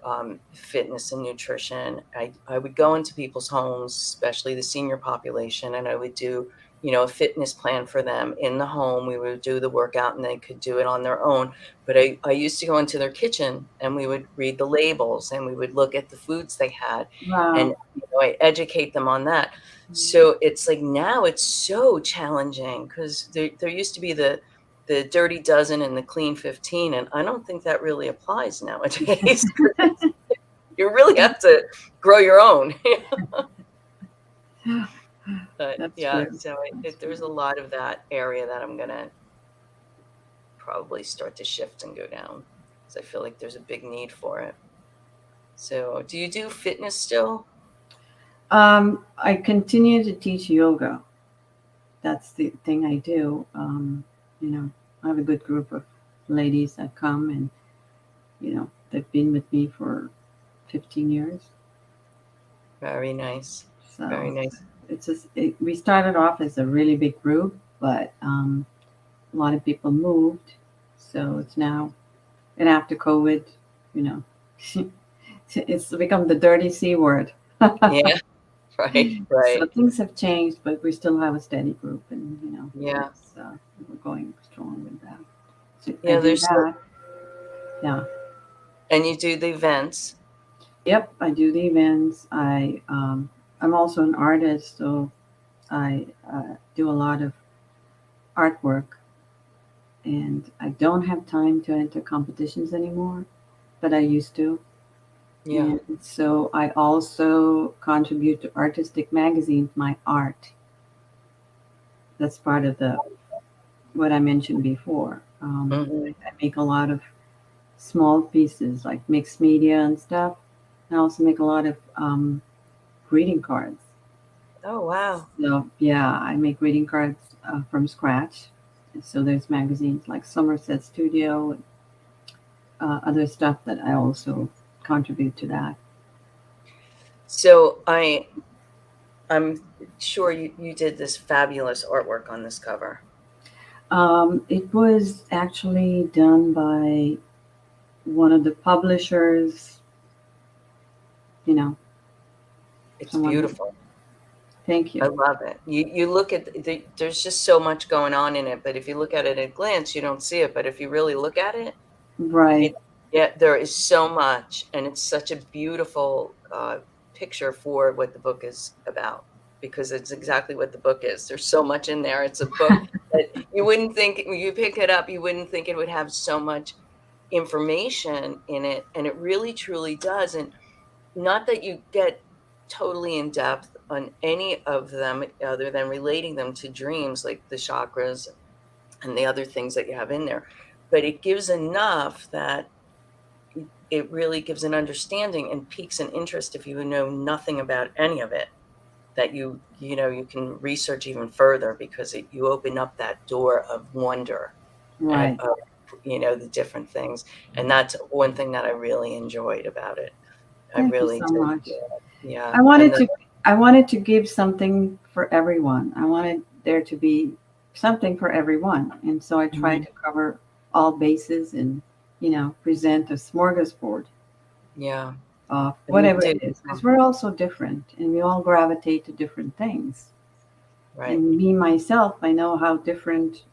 fitness and nutrition. I would go into people's homes, especially the senior population, and I would do, a fitness plan for them in the home. We would do the workout and they could do it on their own. But I used to go into their kitchen and we would read the labels and we would look at the foods they had and Wow. I educate them on that. So it's like now it's so challenging because there used to be the dirty dozen and the clean 15, and I don't think that really applies nowadays. You really have to grow your own. But That's yeah, true. so That's there's a true. lot of that area that I'm gonna probably start to shift and go down because I feel like there's a big need for it. So, do you do fitness still? I continue to teach yoga. That's the thing I do. I have a good group of ladies that come, and they've been with me for 15 years. Very nice. Very So nice. we started off as a really big group, but a lot of people moved, so it's now, and after COVID, you know, it's become the dirty C word. Yeah, right, So right. things have changed, but we still have a steady group, and Yeah. we're going strong with that. So I Yeah, do there's so that. Yeah. and you do the events. Yep. I do the events. I'm also an artist, so I do a lot of artwork, and I don't have time to enter competitions anymore, but I used to. Yeah. And so I also contribute to artistic magazines, my art. That's part of the what I mentioned before. Mhm. I make a lot of small pieces like mixed media and stuff. I also make a lot of greeting cards. Oh, wow. So yeah, I make greeting cards from scratch. And so there's magazines like Somerset Studio and other stuff that I also contribute to that. So I'm sure you did this fabulous artwork on this cover. It was actually done by one of the publishers. You know, It's someone that. beautiful. Thank I you. love it. You look at there's just so much going on in it, but if you look at it at a glance, you don't see it. But if you really look at it, Right. it yeah, there is so much, and it's such a beautiful picture for what the book is about because it's exactly what the book is. There's so much in there. It's a book that you wouldn't think when you pick it up, you wouldn't think it would have so much information in it, and it really truly does. And not that you get totally in depth on any of them other than relating them to dreams, like the chakras and the other things that you have in there, but it gives enough that it really gives an understanding and piques an interest if you know nothing about any of it, that you can research even further because you open up that door of wonder and Right. of the different things, and that's one thing that I really enjoyed about it. I Thank you really so did. much. Yeah, I and wanted the to I wanted to give something for everyone. I wanted there to be something for everyone. And so I tried mhm, to cover all bases and, present a smorgasbord yeah, of and you whatever did, it is. Because we're all so different and we all gravitate to different things. right. And me myself, I know how different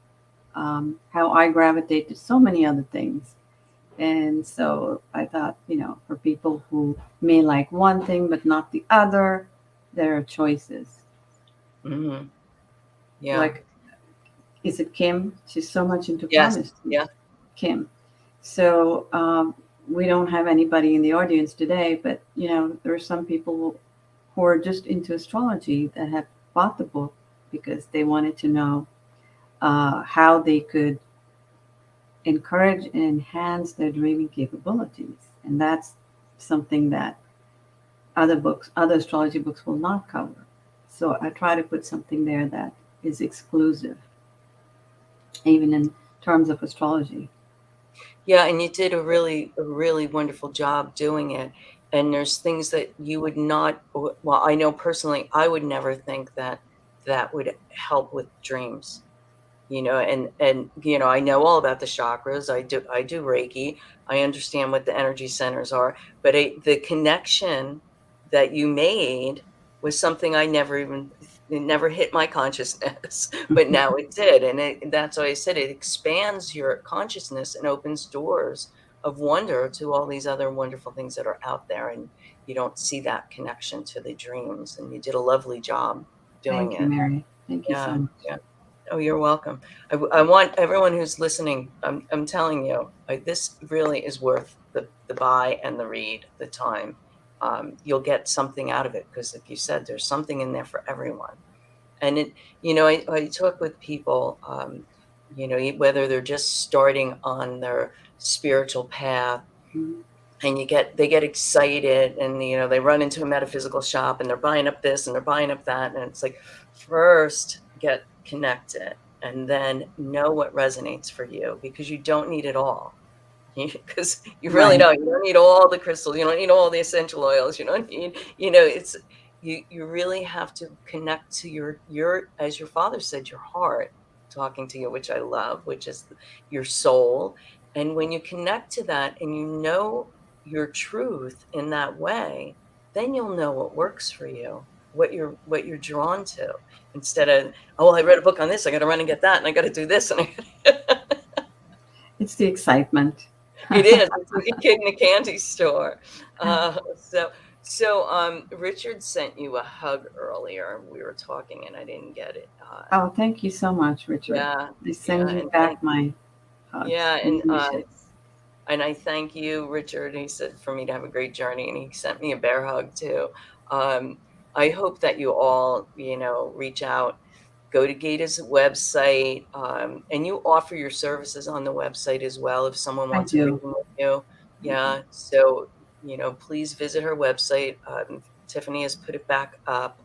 how I gravitate to so many other things. And so I thought, for people who may like one thing but not the other, there are choices. Mhm, yeah, Like, is it Kim? She's so much into yes, palmistry. yeah, Kim. So we don't have anybody in the audience today, but there are some people who are just into astrology that have bought the book because they wanted to know how they could encourage and enhance their dreaming capabilities. And that's something that other astrology books will not cover. So I try to put something there that is exclusive, even in terms of astrology. Yeah, and you did a really wonderful job doing it. And there's things that you would not, well, I know personally, I would never think that that would help with dreams. And I know all about the chakras. I do Reiki. I understand what the energy centers are, but the connection that you made was something I never even it never hit my consciousness, but now it did, and that's why I said it expands your consciousness and opens doors of wonder to all these other wonderful things that are out there, and you don't see that connection to the dreams, and you did a lovely job doing Thank you, it. Mary. Thank you so Yeah, much. yeah. Oh, you're welcome. I want everyone who's listening, I'm telling you, this really is worth the buy and the read, the time. You'll get something out of it because, like you said, there's something in there for everyone. And I talk with people, whether they're just starting on their spiritual path, Mhm. and they get excited, and they run into a metaphysical shop and they're buying up this and they're buying up that, and it's like, first get connected and then know what resonates for you, because you don't need it all. Because you really Right. don't. You don't need all the crystals. You don't need all the essential oils. You don't need, it's you really have to connect to your, as your father said, your heart talking to you, which I love, which is your soul. And when you connect to that and you know your truth in that way, then you'll know what works for you, what you're drawn to, instead of, oh, well, I read a book on this, I got to run and get that, and I got to do this, and It's the excitement. it is. It's like a kid in a candy store. Richard sent you a hug earlier. We were talking and I didn't get it. Oh, thank you so much, Richard. Yeah, I send yeah, you and back my hugs yeah, and wishes. and I thank you, Richard. He said for me to have a great journey, and he sent me a bear hug too. Um, I hope that you all, reach out, go to Gita's website, and you offer your services on the website as well if someone I wants a reading do. with you. I do. Yeah, so, please visit her website. Tiffany has put it back up.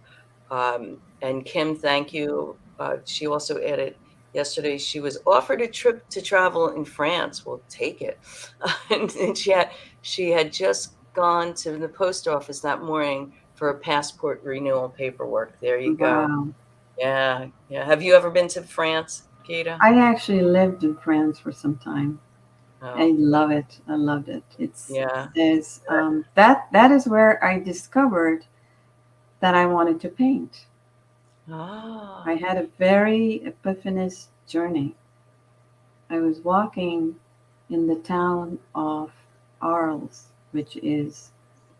And Kim, thank you. She also added yesterday she was offered a trip to travel in France. We'll take it. And she had just gone to the post office that morning for a passport renewal paperwork. There you go. Wow. Yeah, yeah. Have you ever been to France, Gita? I actually lived in France for some time. I Oh, love it. I loved it. It's yeah. there's that is where I discovered that I wanted to paint. I Ah, had a very epiphanous journey. I was walking in the town of Arles, which is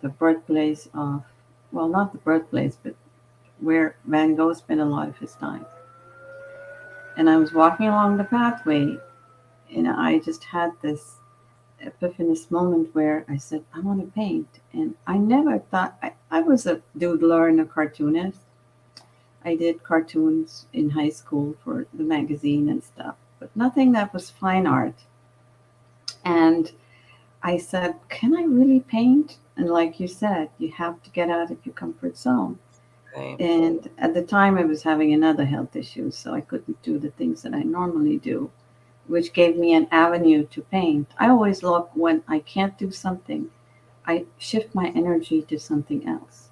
the birthplace of, well, not the birthplace, but where Van Gogh spent a lot of his time. And I was walking along the pathway, and I just had this epiphanous moment where I said, I want to paint. And I never thought, I was a doodler and a cartoonist. I did cartoons in high school for the magazine and stuff, but nothing that was fine art. And I said, can I really paint? And like you said, you have to get out of your comfort zone. okay. And at the time, I was having another health issue, so I couldn't do the things that I normally do, which gave me an avenue to paint. I always look when I can't do something, I shift my energy to something else.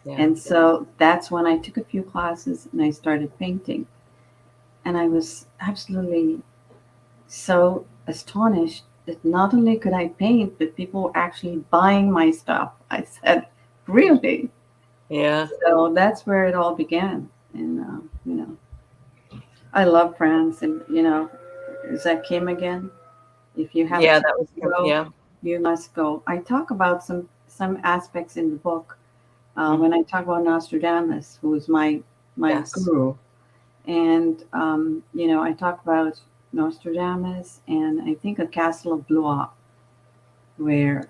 Yeah. And so that's when I took a few classes and I started painting. And I was absolutely so astonished that not only could I paint, but people were actually buying my stuff. I said, really? Yeah. So that's where it all began. And, I love France. And, is that Kim again? If you have a Yeah, chance that was to him. go, Yeah. you must go. I talk about some aspects in the book when Mhm. I talk about Nostradamus, who is my Yes. guru. And, I talk about Nostradamus and I think a castle of Blois where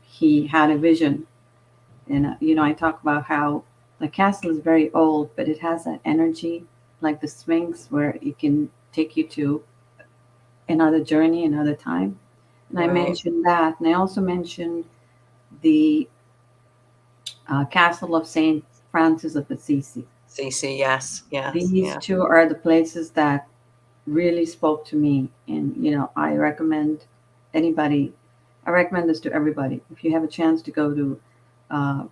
he had a vision. And, I talk about how the castle is very old, but it has that energy. like the Sphinx, where it can take you to another journey, another time. And I Right. mentioned that. And I also mentioned the Castle of St. Francis of Assisi. Cece, yes, yes, These yeah. two are the places that really spoke to me. And, I recommend anybody, I recommend this to everybody. If you have a chance to go to uh,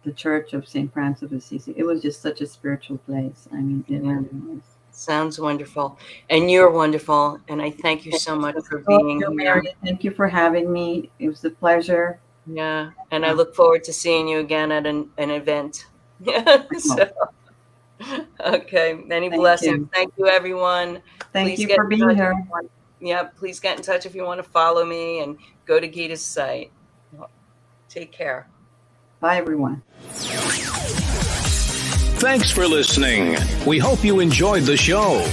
the Church of St. Francis of Assisi, it was just such a spiritual place. I mean, it Yeah. really was. Sounds wonderful. And you're wonderful. And I thank you so much for Oh, being Mary, here. thank you for having me. It was a pleasure. Yeah. And I look forward to seeing you again at an event. Yeah. So, okay. Many Thank blessings. you. Thank you, everyone. Thank Please you get for in being touch. here. Yeah. Please get in touch if you want to follow me and go to Gita's site. Take care. Bye, everyone. Thanks for listening. We hope you enjoyed the show.